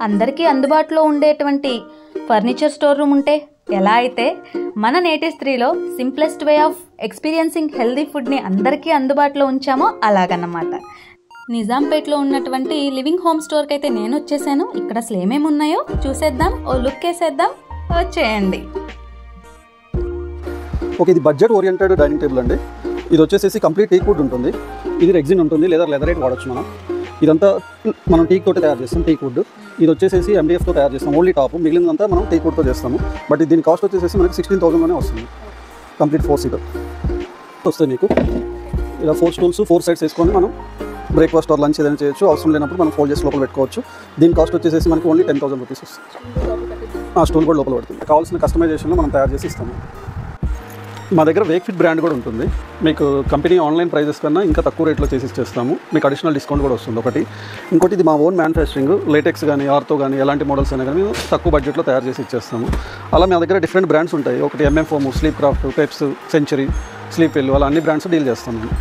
అందరికీ అందుబాటులో ఉండేటువంటి ఫర్నిచర్ స్టోర్ రూమ్ ఉంటే ఎలా అయితే మన నేటి స్త్రీలో simplest way of experiencing healthy ఫుడ్ని అందరికీ అందుబాటులో ఉంచామో అలాగన్నమాట. నిజాంపేట్లో ఉన్నటువంటి లివింగ్ హోమ్ స్టోర్కి అయితే నేను వచ్చేసాను. ఇక్కడ అసలు ఏమేమి ఉన్నాయో చూసేద్దాం, ఓ లుక్ వేసేద్దాం, వచ్చేయండి. ఓకే, ఇది బడ్జెట్ ఓరియంటెడ్ డైనింగ్ టేబుల్ అండి. ఇది వచ్చేసి కంప్లీట్ టీక్ వుడ్ ఉంటుంది. ఇది రెగ్జిన్ ఉంటుంది లేదా లెదరైట్ వాడచ్చు మనం. ఇదంతా మనం టీక్ తోటి తయారు చేస్తాం, టీక్ వుడ్. ఇది వచ్చేసి MDFతో తయారు చేస్తాం, ఓన్లీ టాప్. మిగిలినంతా మనం టీక్ వుడ్తో చేస్తాము. బట్ దీని కాస్ట్ వచ్చేసి మనకి 16,000లోనే వస్తుంది. కంప్లీట్ 4 సీటర్ వస్తుంది మీకు. ఇలా 4 స్టూల్స్ 4 సైడ్స్ వేసుకొని మనం బ్రేక్ఫాస్ట్ ఆర్ లంచ్ ఏదైనా చేయొచ్చు. అవసరం లేనప్పుడు మనం ఫోల్డ్ చేసి లోపల పెట్టుకోవచ్చు. దీని కాస్ట్ వచ్చేసి మనకి ఓన్లీ 10,000 రూపీస్ వస్తుంది. స్టూల్ కూడా లోపల పడుతుంది. కావాల్సిన కస్టమైజేషన్లో మనం తయారు చేసి ఇస్తాము. మా దగ్గర వేక్ఫిట్ బ్రాండ్ కూడా ఉంటుంది. మీకు కంపెనీ ఆన్లైన్ ప్రైజెస్ కన్నా ఇంకా తక్కువ రేట్లో చేసి ఇచ్చేస్తాము. మీకు అడిషనల్ డిస్కౌంట్ కూడా వస్తుంది ఒకటి. ఇంకోటి ఇది మా ఓన్ మ్యానుఫ్యాక్చరింగ్. లేటెక్స్ కానీ ఆర్తో కానీ ఎలాంటి మోడల్స్ అయినా కానీ తక్కువ బడ్జెట్లో తయారు చేసి ఇచ్చేస్తాము. అలా మా దగ్గర డిఫరెంట్ బ్రాండ్స్ ఉంటాయి. ఒకటి MM Foam, Sleep Craft, Peps, Century, Sleep Well, అలా అన్ని బ్రాండ్స్ డీల్ చేస్తాము.